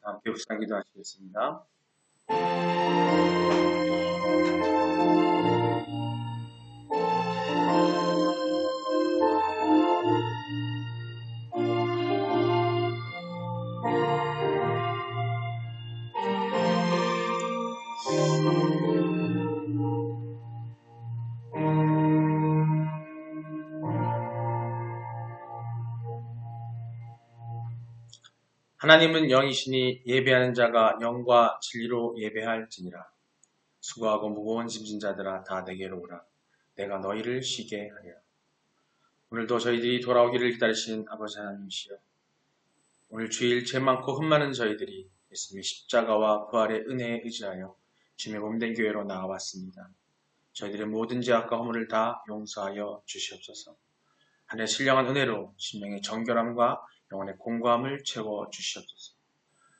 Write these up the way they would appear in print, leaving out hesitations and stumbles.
함께 묵상 기도하시겠습니다. 하나님은 영이시니 예배하는 자가 영과 진리로 예배할지니라. 수고하고 무거운 짐진 자들아 다 내게로 오라. 내가 너희를 쉬게 하리라. 오늘도 저희들이 돌아오기를 기다리신 아버지 하나님이시여, 오늘 주일 죄 많고 흠 많은 저희들이 예수님의 십자가와 부활의 은혜에 의지하여 주님의 몸된 교회로 나아왔습니다. 저희들의 모든 죄악과 허물을 다 용서하여 주시옵소서. 하늘의 신령한 은혜로 심령의 정결함과 영혼의 공고함을 채워 주시옵소서.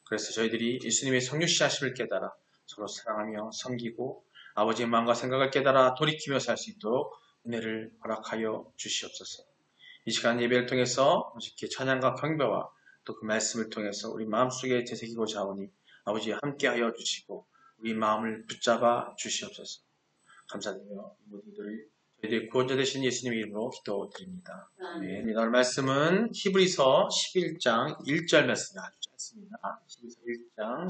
그래서 저희들이 예수님의 성육신하심을 깨달아 서로 사랑하며 섬기고 아버지의 마음과 생각을 깨달아 돌이키며 살 수 있도록 은혜를 허락하여 주시옵소서. 이 시간 예배를 통해서 오직히 찬양과 경배와 또 그 말씀을 통해서 우리 마음속에 되새기고자 하오니 아버지 함께하여 주시고 우리 마음을 붙잡아 주시옵소서. 감사드리며 모든 일들을 저희들의 구원자 되신 예수님의 이름으로 기도드립니다. 네, 오늘 말씀은 히브리서 11장 1절 말씀이 아주 짧습니다. 히브리서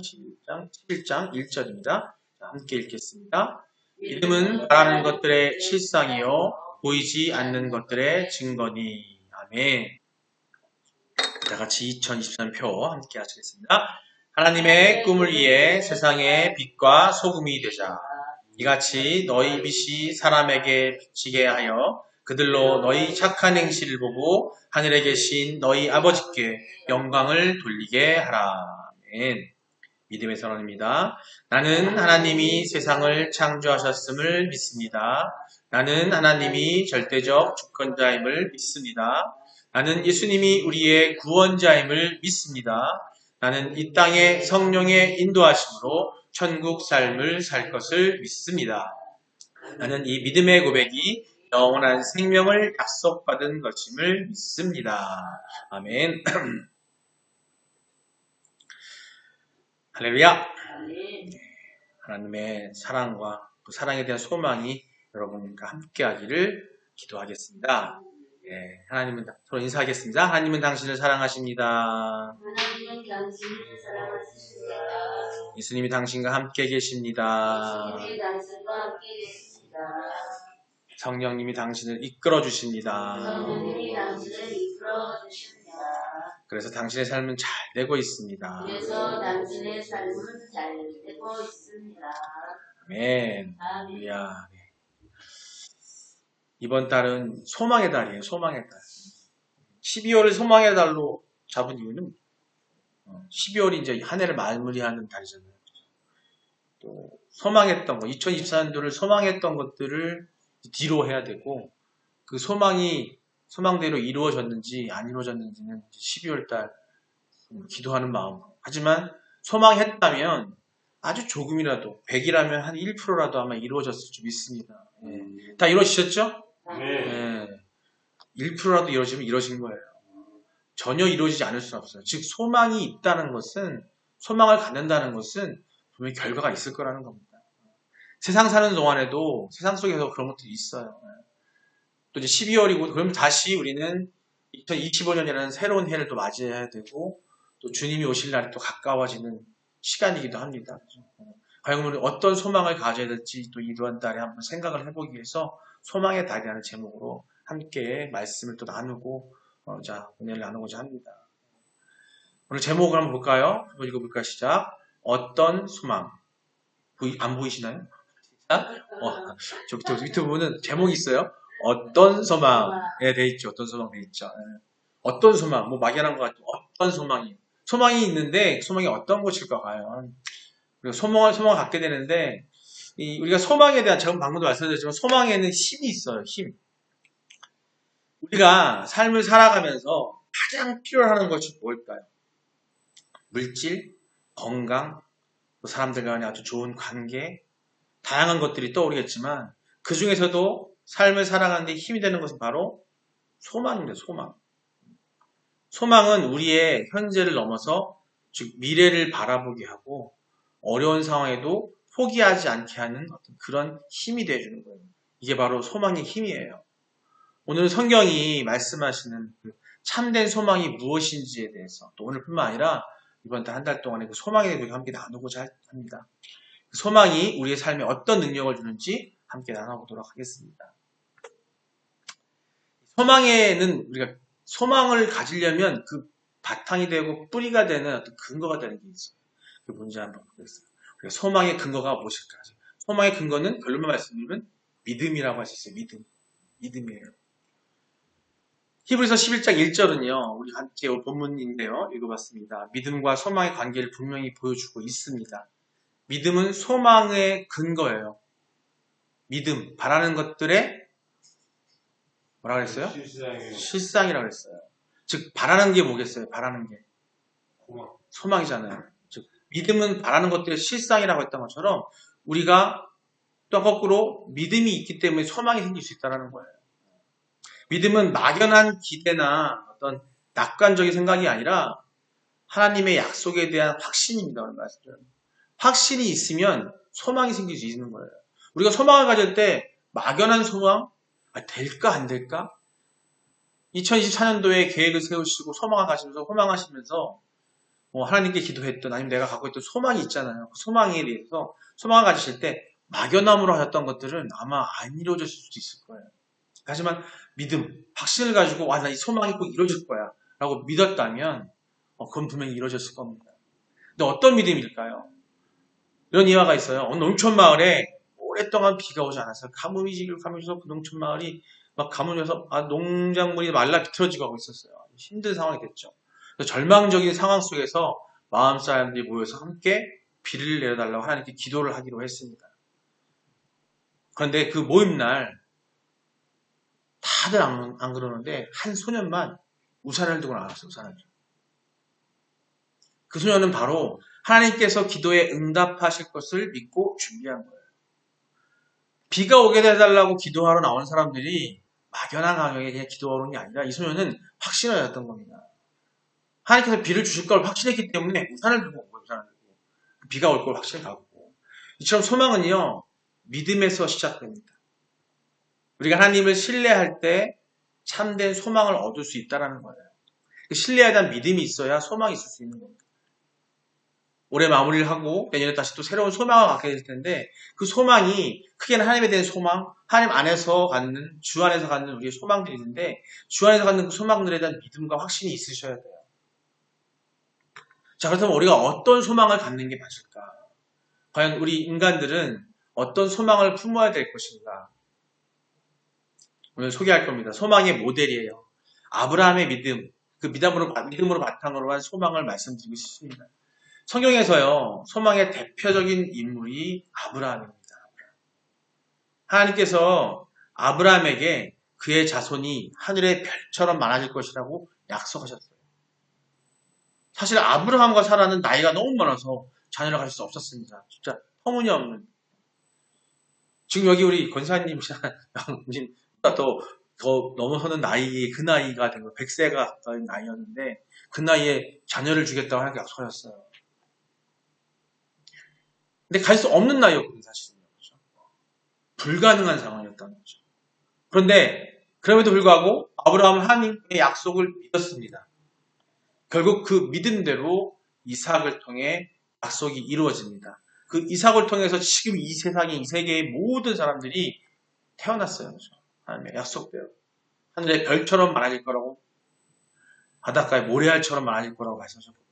11장 1절입니다. 함께 읽겠습니다. 믿음은 바라는 것들의 실상이요 보이지 않는 것들의 증거니. 아멘. 다 같이 2023표 함께 하시겠습니다. 하나님의 꿈을 위해 세상의 빛과 소금이 되자. 이같이 너희 빛이 사람에게 비치게 하여 그들로 너희 착한 행실을 보고 하늘에 계신 너희 아버지께 영광을 돌리게 하라. 아멘. 믿음의 선언입니다. 나는 하나님이 세상을 창조하셨음을 믿습니다. 나는 하나님이 절대적 주권자임을 믿습니다. 나는 예수님이 우리의 구원자임을 믿습니다. 나는 이 땅의 성령의 인도하심으로 천국 삶을 살 것을 믿습니다. 나는 이 믿음의 고백이 영원한 생명을 약속받은 것임을 믿습니다. 아멘. 할렐루야. 하나님의 사랑과 그 사랑에 대한 소망이 여러분과 함께 하기를 기도하겠습니다. 예, 하나님은 서로 인사하겠습니다. 하나님은 당신을 사랑하십니다. 하나님은 당신을 사랑하십니다. 예수님이 당신과 함께 계십니다. 예수님이 당신과 함께 계십니다. 성령님이 당신을 이끌어 주십니다. 성령님이 당신을 이끌어 주십니다. 그래서 당신의 삶은 잘 되고 있습니다. 그래서 당신의 삶은 잘 되고 있습니다. 아멘. 할렐루야. 이번 달은 소망의 달이에요. 소망의 달. 12월을 소망의 달로 잡은 이유는 12월이 이제 한 해를 마무리하는 달이잖아요. 또 소망했던 거, 2024년도를 소망했던 것들을 뒤로 해야 되고 그 소망대로 이루어졌는지 안 이루어졌는지는 12월 달 기도하는 마음. 하지만 소망했다면 아주 조금이라도 100이라면 한 1%라도 아마 이루어졌을 줄 믿습니다. 다 이루어지셨죠? 네. 1%라도 이루어지면 이루어진 거예요. 전혀 이루어지지 않을 수는 없어요. 즉 소망이 있다는 것은, 소망을 갖는다는 것은 분명히 결과가 있을 거라는 겁니다. 세상 사는 동안에도 세상 속에서 그런 것들이 있어요. 또 이제 12월이고 그러면 다시 우리는 2025년이라는 새로운 해를 또 맞이해야 되고 또 주님이 오실 날이 또 가까워지는 시간이기도 합니다. 과연 우리 어떤 소망을 가져야 될지 또 이러한 달에 한번 생각을 해보기 위해서 소망의 달이라는 제목으로 함께 말씀을 또 나누고 은혜를 나누고자 합니다. 오늘 제목을 한번 볼까요? 한번 읽어볼까요? 시작. 어떤 소망. 안 보이시나요? 저기 밑에 보면은 제목이 있어요. 어떤 소망에 돼 있죠. 어떤 소망 돼 있죠. 어떤 소망. 뭐 막연한 것 같아요. 어떤 소망이. 소망이 있는데 소망이 어떤 것일까 과연. 그리고 소망을 갖게 되는데 우리가 소망에 대한 제가 방금도 말씀드렸지만 소망에는 힘이 있어요. 힘. 우리가 삶을 살아가면서 가장 필요로 것이 뭘까요? 물질, 건강, 사람들 간의 아주 좋은 관계, 다양한 것들이 떠오르겠지만 그 중에서도 삶을 살아가는 데 힘이 되는 것은 바로 소망입니다. 소망. 소망은 우리의 현재를 넘어서 즉 미래를 바라보게 하고 어려운 상황에도 포기하지 않게 하는 어떤 그런 힘이 되어주는 거예요. 이게 바로 소망의 힘이에요. 오늘 성경이 말씀하시는 그 참된 소망이 무엇인지에 대해서 또 오늘뿐만 아니라 이번 한 달 동안에 그 소망에 대해서 함께 나누고자 합니다. 그 소망이 우리의 삶에 어떤 능력을 주는지 함께 나눠보도록 하겠습니다. 소망에는 우리가 소망을 가지려면 그 바탕이 되고 뿌리가 되는 어떤 근거가 되는 게 있어요. 그게 뭔지 한번 보겠습니다. 소망의 근거가 무엇일까? 소망의 근거는 결론만 말씀드리면 믿음이라고 할 수 있어요. 믿음이에요. 히브리서 11장 1절은요. 우리 함께 본문인데요. 읽어봤습니다. 믿음과 소망의 관계를 분명히 보여주고 있습니다. 믿음은 소망의 근거예요. 믿음, 바라는 것들의 뭐라고 했어요? 실상이라고 했어요. 즉 바라는 게 뭐겠어요? 바라는 게 소망이잖아요. 즉 믿음은 바라는 것들의 실상이라고 했던 것처럼 우리가 또 거꾸로 믿음이 있기 때문에 소망이 생길 수 있다는 거예요. 믿음은 막연한 기대나 어떤 낙관적인 생각이 아니라 하나님의 약속에 대한 확신입니다. 확신이 있으면 소망이 생길 수 있는 거예요. 우리가 소망을 가질 때 막연한 소망? 될까 안 될까? 2024년도에 계획을 세우시고 소망하시면서 하나님께 기도했던 아니면 내가 갖고 있던 소망이 있잖아요. 그 소망에 대해서 소망을 가지실 때 막연함으로 하셨던 것들은 아마 안 이루어질 수도 있을 거예요. 하지만 믿음, 확신을 가지고 나 이 소망이 꼭 이루어질 거야 라고 믿었다면 그건 분명히 이루어졌을 겁니다. 근데 어떤 믿음일까요? 이런 이화가 있어요. 어느 농촌 마을에 오랫동안 비가 오지 않았어요. 가뭄이 지길가면서 그 농촌 마을이 막 가뭄에서 농작물이 말라 비틀어지고 하고 있었어요. 힘든 상황이 됐죠. 그래서 절망적인 상황 속에서 마을 사람들이 모여서 함께 비를 내려달라고 하나님께 기도를 하기로 했습니다. 그런데 그 모임날 다들 안 그러는데 한 소년만 우산을 들고 나왔어요. 우산을. 그 소년은 바로 하나님께서 기도에 응답하실 것을 믿고 준비한 거예요. 비가 오게 해달라고 기도하러 나온 사람들이 막연한 감정에 그냥 기도하러 온 게 아니라 이 소년은 확신을 가졌던 겁니다. 하나님께서 비를 주실 걸 확신했기 때문에 우산을 들고 온 거예요. 우산을 들고. 비가 올 걸 확신을 갖고. 이처럼 소망은요. 믿음에서 시작됩니다. 우리가 하나님을 신뢰할 때 참된 소망을 얻을 수 있다는 거예요. 신뢰에 대한 믿음이 있어야 소망이 있을 수 있는 겁니다. 올해 마무리를 하고 내년에 다시 또 새로운 소망을 갖게 될 텐데 그 소망이 크게는 하나님에 대한 소망, 하나님 안에서 갖는, 주 안에서 갖는 우리의 소망들이 있는데 주 안에서 갖는 그 소망들에 대한 믿음과 확신이 있으셔야 돼요. 자, 그렇다면 우리가 어떤 소망을 갖는 게 맞을까? 과연 우리 인간들은 어떤 소망을 품어야 될 것인가? 오늘 소개할 겁니다. 소망의 모델이에요. 아브라함의 믿음, 그 믿음으로 바탕으로 한 소망을 말씀드리고 싶습니다. 성경에서요, 소망의 대표적인 인물이 아브라함입니다. 하나님께서 아브라함에게 그의 자손이 하늘의 별처럼 많아질 것이라고 약속하셨어요. 사실 아브라함과 사라는 나이가 너무 많아서 자녀를 가질 수 없었습니다. 진짜 터무니없는. 지금 여기 우리 권사님 더 넘어서는 나이, 그 나이가 된 거예요. 100세가 가까운 나이였는데 그 나이에 자녀를 주겠다고 하나님께 약속하셨어요. 근데 갈 수 없는 나이였거든요, 사실은요. 그렇죠? 불가능한 상황이었다는 거죠. 그런데 그럼에도 불구하고 아브라함은 하나님의 약속을 믿었습니다. 결국 그 믿음대로 이삭을 통해 약속이 이루어집니다. 그 이삭을 통해서 지금 이 세상에, 이 세계의 모든 사람들이 태어났어요. 그렇죠? 하나님의 약속대로. 하늘의 별처럼 많아질 거라고, 바닷가의 모래알처럼 많아질 거라고 말씀하셨거든요.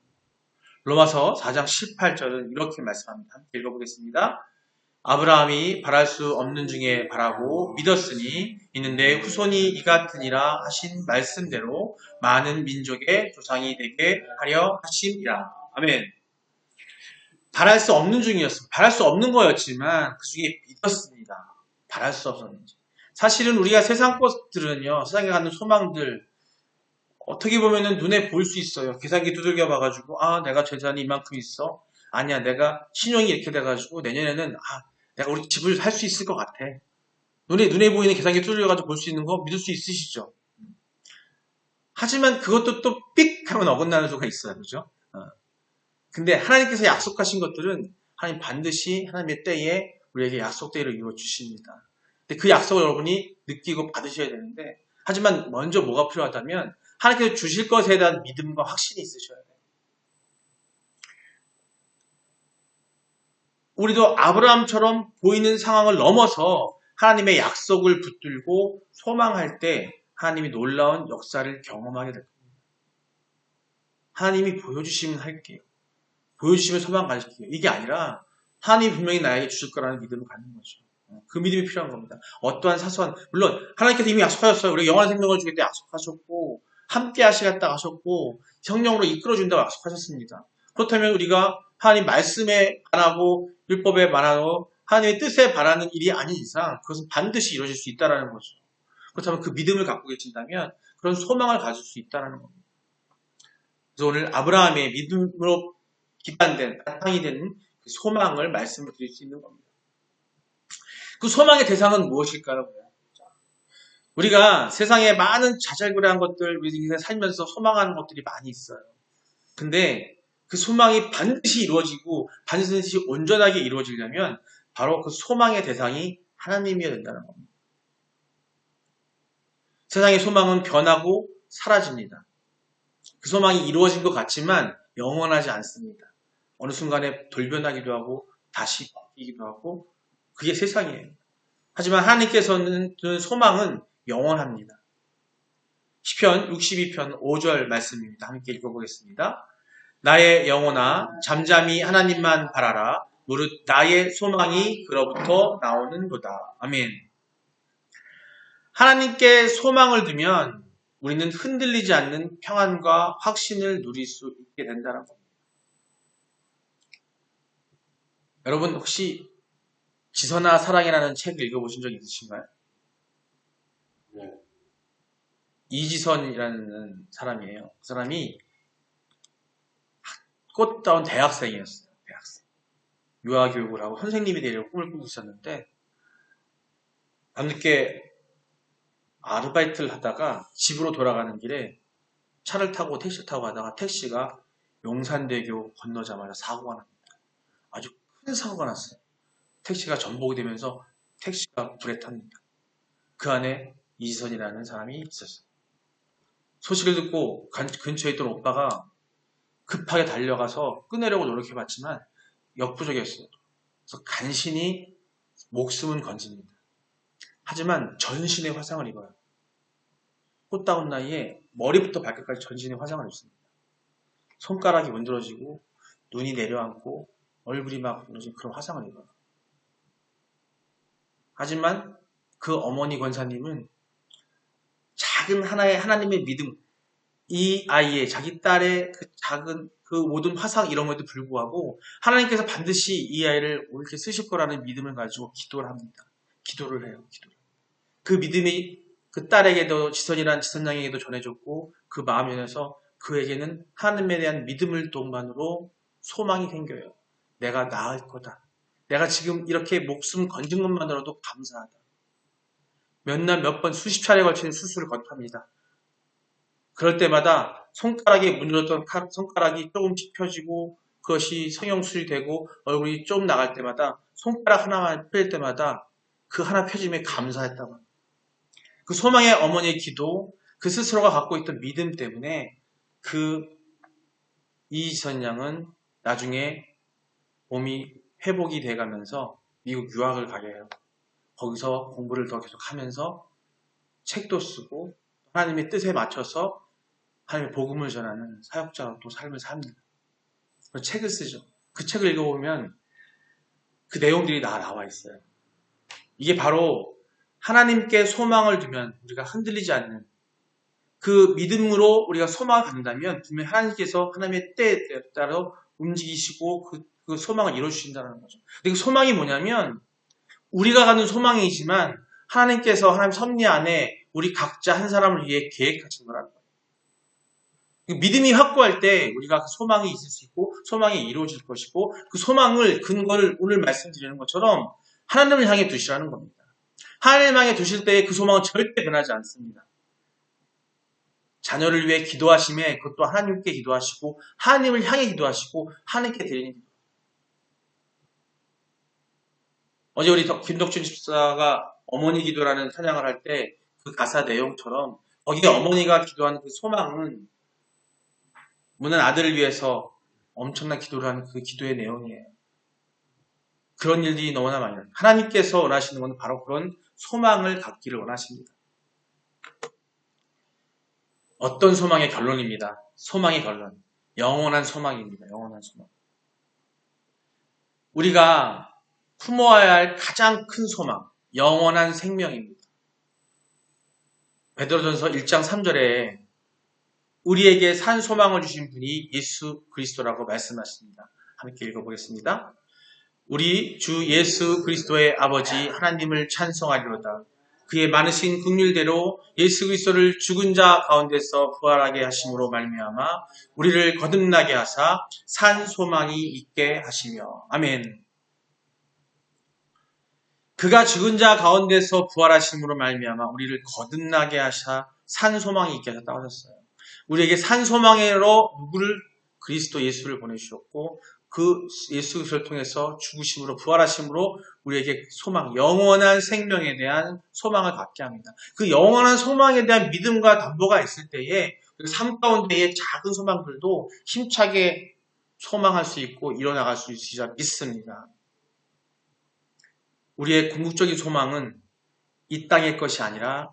로마서 4장 18절은 이렇게 말씀합니다. 함께 읽어보겠습니다. 아브라함이 바랄 수 없는 중에 바라고 믿었으니 있는데 후손이 이 같으니라 하신 말씀대로 많은 민족의 조상이 되게 하려 하심이라. 아멘. 바랄 수 없는 중이었습니다. 바랄 수 없는 거였지만 그 중에 믿었습니다. 바랄 수 없었는지. 사실은 우리가 세상 것들은요, 세상에 갖는 소망들, 어떻게 보면은 눈에 보일 수 있어요. 계산기 두들겨 봐가지고, 내가 재산이 이만큼 있어. 아니야, 내가 신용이 이렇게 돼가지고, 내년에는, 내가 우리 집을 살 수 있을 것 같아. 눈에 보이는 계산기 두들겨가지고 볼 수 있는 거 믿을 수 있으시죠? 하지만 그것도 또 삑! 하면 어긋나는 수가 있어요. 그죠? 근데 하나님께서 약속하신 것들은 하나님 반드시 하나님의 때에 우리에게 약속대로 이루어 주십니다. 근데 그 약속을 여러분이 느끼고 받으셔야 되는데, 하지만 먼저 뭐가 필요하다면 하나님께서 주실 것에 대한 믿음과 확신이 있으셔야 돼요. 우리도 아브라함처럼 보이는 상황을 넘어서 하나님의 약속을 붙들고 소망할 때 하나님이 놀라운 역사를 경험하게 될 겁니다. 하나님이 보여주시면 할게요. 보여주시면 소망 가질게요. 이게 아니라 하나님이 분명히 나에게 주실 거라는 믿음을 갖는 거죠. 그 믿음이 필요한 겁니다. 어떠한 사소한, 물론 하나님께서 이미 약속하셨어요. 우리가 영원한 생명을 주겠다 약속하셨고, 함께 하시겠다 하셨고, 성령으로 이끌어준다고 약속하셨습니다. 그렇다면 우리가 하나님 말씀에 반하고 율법에 반하고 하나님의 뜻에 반하는 일이 아닌 이상 그것은 반드시 이루어질 수 있다는 거죠. 그렇다면 그 믿음을 갖고 계신다면 그런 소망을 가질 수 있다는 겁니다. 그래서 오늘 아브라함의 믿음으로 기반된, 바탕이 되는 그 소망을 말씀을 드릴 수 있는 겁니다. 그 소망의 대상은 무엇일까요? 우리가 세상에 많은 자잘구레한 것들, 우리 인생 살면서 소망하는 것들이 많이 있어요. 근데 그 소망이 반드시 이루어지고 반드시 온전하게 이루어지려면 바로 그 소망의 대상이 하나님이어야 된다는 겁니다. 세상의 소망은 변하고 사라집니다. 그 소망이 이루어진 것 같지만 영원하지 않습니다. 어느 순간에 돌변하기도 하고 다시 바뀌기도 하고 그게 세상이에요. 하지만 하나님께서는 소망은 영원합니다. 시편 62편 5절 말씀입니다. 함께 읽어보겠습니다. 나의 영혼아 잠잠히 하나님만 바라라. 무릇 나의 소망이 그로부터 나오는도다. 아멘. 하나님께 소망을 두면 우리는 흔들리지 않는 평안과 확신을 누릴 수 있게 된다는 겁니다. 여러분 혹시 지선아 사랑이라는 책을 읽어보신 적 있으신가요? 네. 이지선이라는 사람이에요. 그 사람이 꽃다운 대학생이었어요. 대학생. 유아교육을 하고 선생님이 되려고 꿈을 꾸고 있었는데 밤늦게 아르바이트를 하다가 집으로 돌아가는 길에 차를 타고 택시 타고 가다가 택시가 용산대교 건너자마자 사고가 납니다. 아주 큰 사고가 났어요. 택시가 전복이 되면서 택시가 불에 탑니다. 그 안에 이지선이라는 사람이 있었어요. 소식을 듣고 근처에 있던 오빠가 급하게 달려가서 꺼내려고 노력해봤지만 역부족이었어요. 그래서 간신히 목숨은 건집니다. 하지만 전신에 화상을 입어요. 꽃다운 나이에 머리부터 발끝까지 전신에 화상을 입습니다. 손가락이 문드러지고 눈이 내려앉고 얼굴이 막 무너진 그런 화상을 입어요. 하지만 그 어머니 권사님은 작은 하나의 하나님의 믿음, 이 아이의 자기 딸의 그 작은 그 모든 화상 이런 것에도 불구하고 하나님께서 반드시 이 아이를 옳게 쓰실 거라는 믿음을 가지고 기도를 합니다. 기도를 해요. 기도를. 그 믿음이 그 딸에게도 지선양에게도 전해졌고 그 마음이 전해서 그에게는 하나님에 대한 믿음을 동반으로 소망이 생겨요. 내가 나을 거다. 내가 지금 이렇게 목숨 건진 것만으로도 감사하다. 몇 날 몇 번 수십 차례 걸치는 수술을 거듭합니다. 그럴 때마다 손가락에 문드러졌던 손가락이 조금씩 펴지고 그것이 성형술이 되고 얼굴이 좀 나갈 때마다 손가락 하나만 펼 때마다 그 하나 펴짐에 감사했다고 합니다. 그 소망의 어머니의 기도, 그 스스로가 갖고 있던 믿음 때문에 그 이지선 양은 나중에 몸이 회복이 돼가면서 미국 유학을 가게 해요. 거기서 공부를 더 계속하면서 책도 쓰고 하나님의 뜻에 맞춰서 하나님의 복음을 전하는 사역자로 또 삶을 삽니다. 책을 쓰죠. 그 책을 읽어보면 그 내용들이 다 나와 있어요. 이게 바로 하나님께 소망을 두면 우리가 흔들리지 않는 그 믿음으로 우리가 소망을 갖는다면 분명히 하나님께서 하나님의 때에 따라 움직이시고 그 소망을 이루어주신다는 거죠. 근데 그 소망이 뭐냐면 우리가 갖는 소망이지만 하나님께서 하나님 섭리 안에 우리 각자 한 사람을 위해 계획하신 거라는 거예요. 믿음이 확고할 때 우리가 그 소망이 있을 수 있고 소망이 이루어질 것이고 그 소망을 근거를 오늘 말씀드리는 것처럼 하나님을 향해 두시라는 겁니다. 하나님을 향해 두실 때 그 소망은 절대 변하지 않습니다. 자녀를 위해 기도하심에 그것도 하나님께 기도하시고 하나님을 향해 기도하시고 하나님께 드리는 기도. 어제 우리 김덕준 집사가 어머니 기도라는 찬양을 할 때 그 가사 내용처럼 거기에 어머니가 기도하는 그 소망은 무난 아들을 위해서 엄청난 기도를 하는 그 기도의 내용이에요. 그런 일들이 너무나 많이 나요. 하나님께서 원하시는 것은 바로 그런 소망을 갖기를 원하십니다. 어떤 소망의 결론입니다. 소망의 결론. 영원한 소망입니다. 영원한 소망. 우리가 품어야 할 가장 큰 소망, 영원한 생명입니다. 베드로전서 1장 3절에 우리에게 산 소망을 주신 분이 예수 그리스도라고 말씀하십니다. 함께 읽어보겠습니다. 우리 주 예수 그리스도의 아버지 하나님을 찬송하리로다. 그의 많으신 긍휼대로 예수 그리스도를 죽은 자 가운데서 부활하게 하심으로 말미암아 우리를 거듭나게 하사 산 소망이 있게 하시며. 아멘. 그가 죽은 자 가운데서 부활하심으로 말미암아 우리를 거듭나게 하사 산 소망이 있게 하셨다고 하셨어요. 우리에게 산 소망으로 누구를? 그리스도 예수를 보내주셨고 그 예수 그리스도를 통해서 죽으심으로 부활하심으로 우리에게 소망, 영원한 생명에 대한 소망을 갖게 합니다. 그 영원한 소망에 대한 믿음과 담보가 있을 때에 삶 가운데의 작은 소망들도 힘차게 소망할 수 있고 일어나갈 수 있으리라 믿습니다. 우리의 궁극적인 소망은 이 땅의 것이 아니라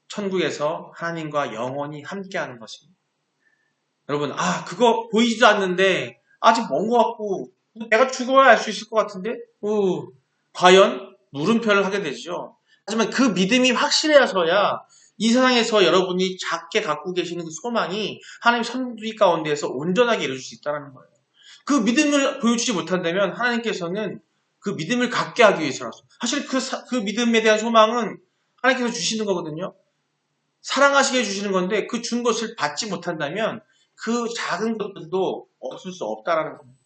천국에서 하나님과 영원히 함께하는 것입니다. 여러분, 그거 보이지도 않는데 아직 먼 것 같고 내가 죽어야 알 수 있을 것 같은데 과연 물음표를 하게 되죠. 하지만 그 믿음이 확실해서야 이 세상에서 여러분이 작게 갖고 계시는 그 소망이 하나님 선비 가운데에서 온전하게 이루어질 수 있다는 거예요. 그 믿음을 보여주지 못한다면 하나님께서는 그 믿음을 갖게 하기 위해서라서 사실 그 믿음에 대한 소망은 하나님께서 주시는 거거든요. 사랑하시게 해주시는 건데 그 준 것을 받지 못한다면 그 작은 것들도 없을 수 없다라는 겁니다.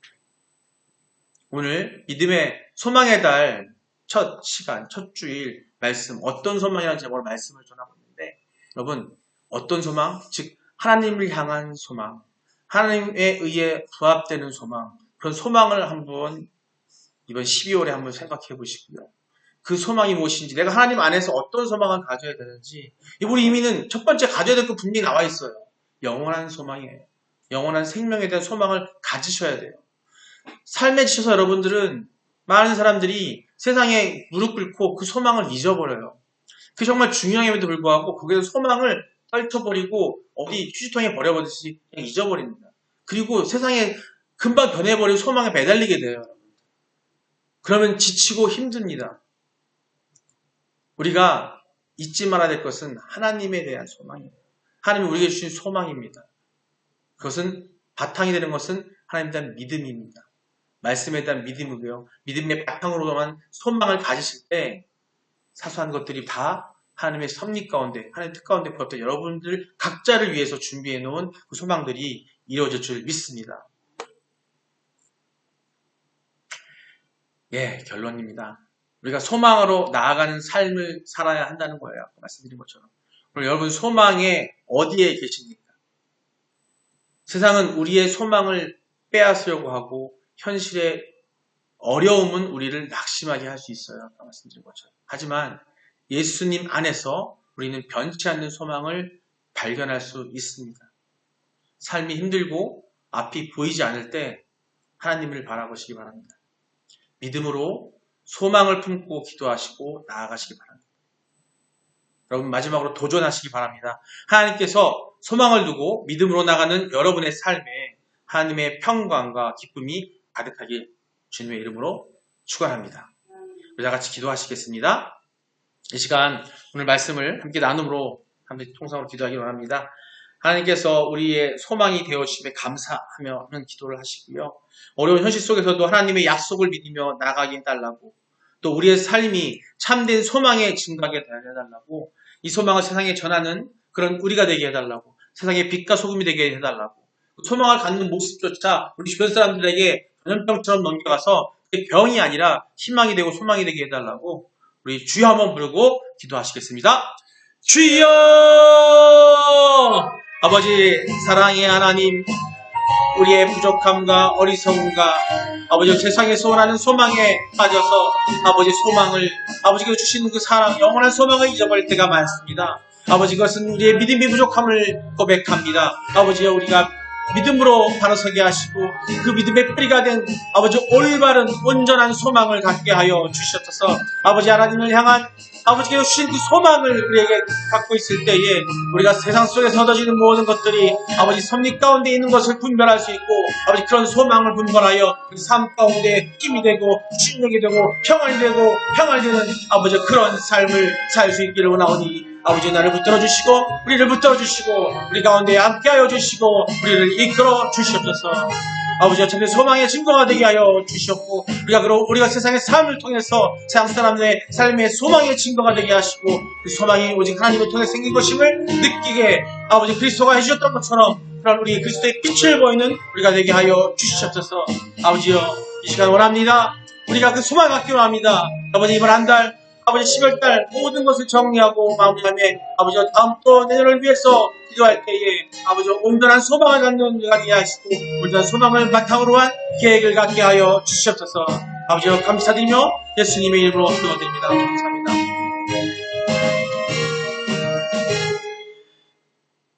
오늘 믿음의 소망의 달 첫 시간, 첫 주일 말씀 어떤 소망이라는 제목으로 말씀을 전하고 있는데 여러분 어떤 소망? 즉 하나님을 향한 소망, 하나님에 의해 부합되는 소망, 그런 소망을 한번 이번 12월에 한번 생각해 보시고요. 그 소망이 무엇인지, 내가 하나님 안에서 어떤 소망을 가져야 되는지, 우리 이미는 첫 번째 가져야 될 거 분명히 나와 있어요. 영원한 소망이에요. 영원한 생명에 대한 소망을 가지셔야 돼요. 삶에 지쳐서 여러분들은 많은 사람들이 세상에 무릎 꿇고 그 소망을 잊어버려요. 그게 정말 중요함에도 불구하고 거기서 소망을 떨쳐버리고 어디 휴지통에 버려버리듯이 그냥 잊어버립니다. 그리고 세상에 금방 변해버리고 소망에 매달리게 돼요. 그러면 지치고 힘듭니다. 우리가 잊지 말아야 될 것은 하나님에 대한 소망이에요. 하나님이 우리에게 주신 소망입니다. 그것은 바탕이 되는 것은 하나님에 대한 믿음입니다. 말씀에 대한 믿음이고요. 믿음의 바탕으로만 소망을 가지실 때 사소한 것들이 다 하나님의 섭리 가운데, 하나님의 뜻 가운데 부합된 여러분들 각자를 위해서 준비해 놓은 그 소망들이 이루어질 줄 믿습니다. 결론입니다. 우리가 소망으로 나아가는 삶을 살아야 한다는 거예요. 아까 말씀드린 것처럼. 그럼 여러분 소망에 어디에 계십니까? 세상은 우리의 소망을 빼앗으려고 하고 현실의 어려움은 우리를 낙심하게 할 수 있어요. 아까 말씀드린 것처럼. 하지만 예수님 안에서 우리는 변치 않는 소망을 발견할 수 있습니다. 삶이 힘들고 앞이 보이지 않을 때 하나님을 바라보시기 바랍니다. 믿음으로 소망을 품고 기도하시고 나아가시기 바랍니다. 여러분 마지막으로 도전하시기 바랍니다. 하나님께서 소망을 두고 믿음으로 나가는 여러분의 삶에 하나님의 평강과 기쁨이 가득하길 주님의 이름으로 축원합니다. 우리 다 같이 기도하시겠습니다. 이 시간 오늘 말씀을 함께 나눔으로 함께 통성으로 기도하기 원합니다. 하나님께서 우리의 소망이 되어주심에 감사하며 하는 기도를 하시고요. 어려운 현실 속에서도 하나님의 약속을 믿으며 나가게 해달라고, 또 우리의 삶이 참된 소망에 증가하게 해달라고, 이 소망을 세상에 전하는 그런 우리가 되게 해달라고, 세상의 빛과 소금이 되게 해달라고, 소망을 갖는 모습조차 우리 주변 사람들에게 전염병처럼 넘겨가서 병이 아니라 희망이 되고 소망이 되게 해달라고 우리 주여 한번 부르고 기도하시겠습니다. 주여! 아버지 사랑의 하나님, 우리의 부족함과 어리석음과 아버지 세상에서 원하는 소망에 빠져서 아버지 소망을 아버지가 주시는 그 사랑 영원한 소망을 잊어버릴 때가 많습니다. 아버지 그것은 우리의 믿음이 부족함을 고백합니다. 아버지여 우리가 믿음으로 바로 서게 하시고 그 믿음의 뿌리가 된 아버지 올바른 온전한 소망을 갖게 하여 주시옵소서. 아버지 하나님을 향한 아버지께서 주신 그 소망을 우리에게 갖고 있을 때에 우리가 세상 속에서 얻어지는 모든 것들이 아버지 섭리 가운데 있는 것을 분별할 수 있고 아버지 그런 소망을 분별하여 그 삶 가운데 힘이 되고 충력이 되고 평안이 되고 평안이 되는 아버지 그런 삶을 살 수 있기를 원하오니 아버지 나를 붙들어 주시고 우리를 붙들어 주시고 우리 가운데 함께하여 주시고 우리를 이끌어 주시옵소서. 아버지와 참된 소망의 증거가 되게 하여 주시옵고 우리가 세상의 삶을 통해서 세상 사람들의 삶의 소망의 증거가 되게 하시고 그 소망이 오직 하나님을 통해 생긴 것임을 느끼게 아버지 그리스도가 해주셨던 것처럼 그런 우리 그리스도의 빛을 보이는 우리가 되게 하여 주시옵소서. 아버지여 이 시간 원합니다. 우리가 그 소망을 갖기로 합니다. 아버지 이번 한 달 아버지 10월달 모든 것을 정리하고 마무리하며 아버지 다음 또 내년을 위해서 기도할 때에 아버지 온전한 소망을 갖는 우리가 되게 하시고 온전한 소망을 바탕으로 한 계획을 갖게 하여 주시옵소서. 아버지 감사드리며 예수님의 이름으로 기도드립니다. 감사합니다.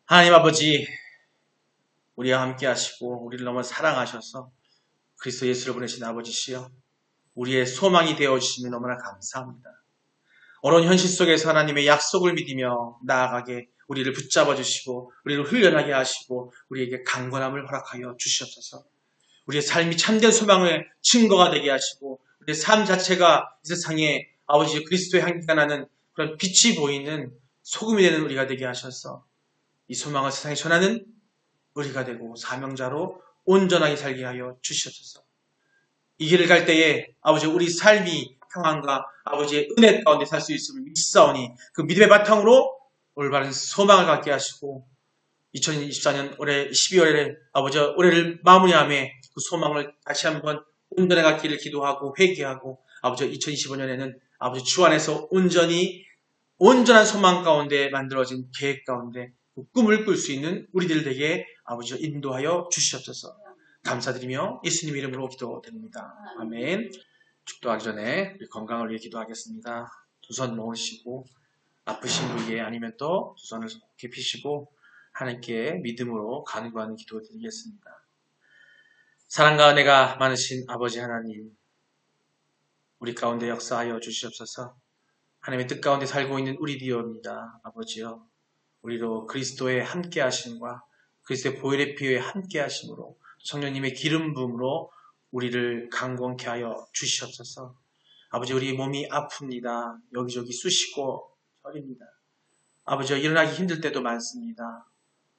하나님 아버지 우리와 함께 하시고 우리를 너무 사랑하셔서 그리스도 예수를 보내신 아버지시여 우리의 소망이 되어주시면 너무나 감사합니다. 어려운 현실 속에서 하나님의 약속을 믿으며 나아가게 우리를 붙잡아 주시고 우리를 훈련하게 하시고 우리에게 강건함을 허락하여 주시옵소서. 우리의 삶이 참된 소망의 증거가 되게 하시고 우리의 삶 자체가 이 세상에 아버지 그리스도의 향기가 나는 그런 빛이 보이는 소금이 되는 우리가 되게 하셔서 이 소망을 세상에 전하는 우리가 되고 사명자로 온전하게 살게 하여 주시옵소서. 이 길을 갈 때에 아버지 우리 삶이 평안과 아버지의 은혜 가운데 살 수 있음을 믿사오니 그 믿음의 바탕으로 올바른 소망을 갖게 하시고 2024년 올해 12월에 아버지 올해를 마무리하며 그 소망을 다시 한번 온전해 갖기를 기도하고 회개하고 아버지 2025년에는 아버지 주 안에서 온전한 소망 가운데 만들어진 계획 가운데 그 꿈을 꿀 수 있는 우리들에게 아버지 인도하여 주시옵소서. 감사드리며 예수님 이름으로 기도드립니다. 아멘. 축도하기 전에 우리 건강을 위해 기도하겠습니다. 두 손 모으시고 아프신 부위에 아니면 또 두 손을 깊이 펴시고 하나님께 믿음으로 간구하는 기도 드리겠습니다. 사랑과 은혜가 많으신 아버지 하나님, 우리 가운데 역사하여 주시옵소서. 하나님의 뜻 가운데 살고 있는 우리디오입니다. 아버지여, 우리로 그리스도의 함께 하심과 그리스도의 보혈의 피에 함께 하심으로 성령님의 기름 부음으로 우리를 강건케 하여 주시옵소서. 아버지 우리 몸이 아픕니다. 여기저기 쑤시고 저립니다. 아버지 일어나기 힘들 때도 많습니다.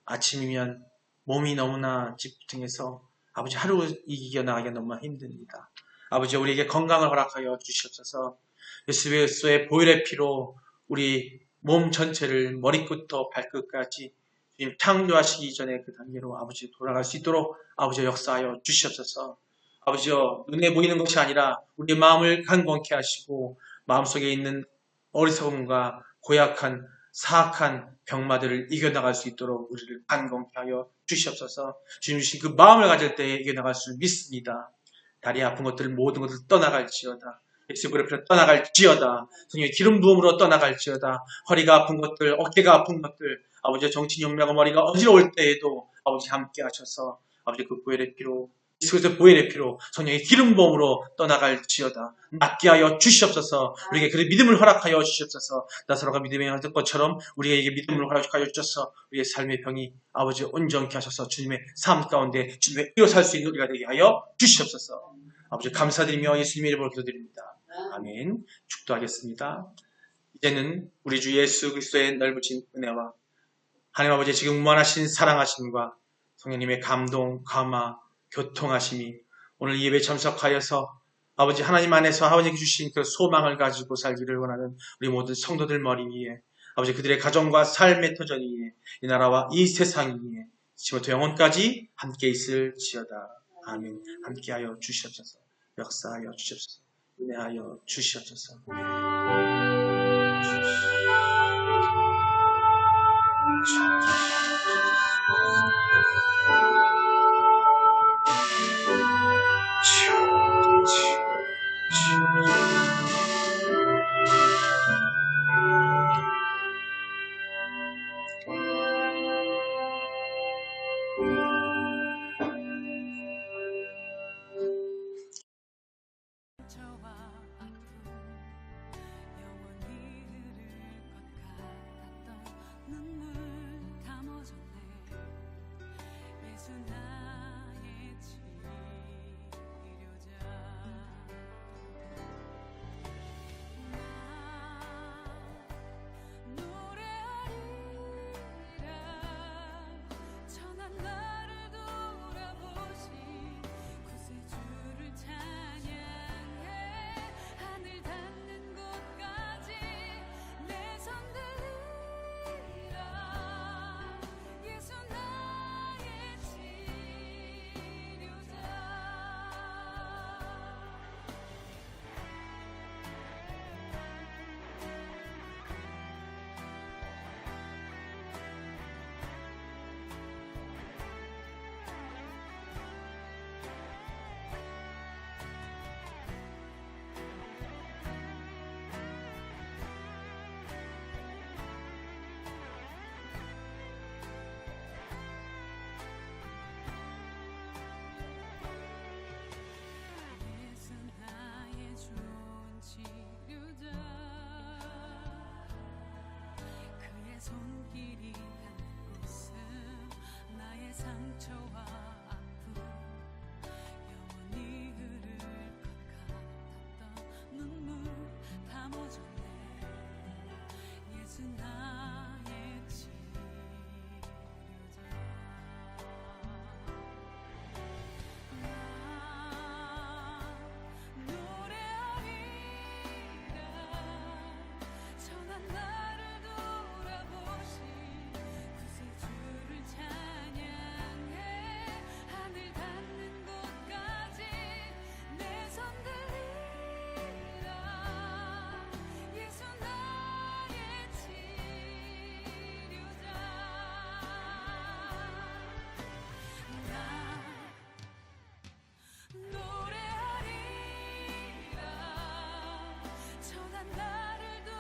아침이면 몸이 너무나 집중해서 아버지 하루 이겨나가기가 너무 힘듭니다. 아버지 우리에게 건강을 허락하여 주시옵소서. 예수 그리스도의 보혈의 피로 우리 몸 전체를 머리끝부터 발끝까지 주님 창조하시기 전에 그 단계로 아버지 돌아갈 수 있도록 아버지 역사하여 주시옵소서. 아버지여 눈에 보이는 것이 아니라 우리의 마음을 강건케 하시고 마음속에 있는 어리석음과 고약한 사악한 병마들을 이겨나갈 수 있도록 우리를 강건케 하여 주시옵소서. 주님 주신 그 마음을 가질 때에 이겨나갈 줄 믿습니다. 다리 아픈 것들 모든 것을 떠나갈지어다. 예수 그리스도로 떠나갈지어다. 성령의 기름 부음으로 떠나갈지어다. 허리가 아픈 것들, 어깨가 아픈 것들, 아버지 정신연명과 머리가 어지러울 때에도 아버지 함께 하셔서 아버지 그 보혈의 피로 예수께서 보혈의 피로 성령의 기름 부음으로 떠나갈지어다. 낫게 하여 주시옵소서. 우리에게 그 믿음을 허락하여 주시옵소서. 나사로가 믿음에 하던 것처럼 우리에게 믿음을 허락하여 주셔서 우리의 삶의 병이 아버지 온전케 하셔서 주님의 삶 가운데 주님의 피로 살 수 있는 우리가 되게 하여 주시옵소서. 아버지 감사드리며 예수님의 이름으로 기도드립니다. 아멘. 축도하겠습니다. 이제는 우리 주 예수 그리스도의 넓으신 은혜와 하나님 아버지 지금 무한하신 사랑하심과 성령님의 감동, 감화, 교통하심이 오늘 예배 참석하여서 아버지 하나님 안에서 아버지께 주신 그 소망을 가지고 살기를 원하는 우리 모든 성도들 머리 위에 아버지 그들의 가정과 삶의 터전 위에 이 나라와 이 세상 위에 지금부터 영원까지 함께 있을지어다. 아멘. 함께하여 주시옵소서. 역사하여 주시옵소서. 은혜하여 주시옵소서.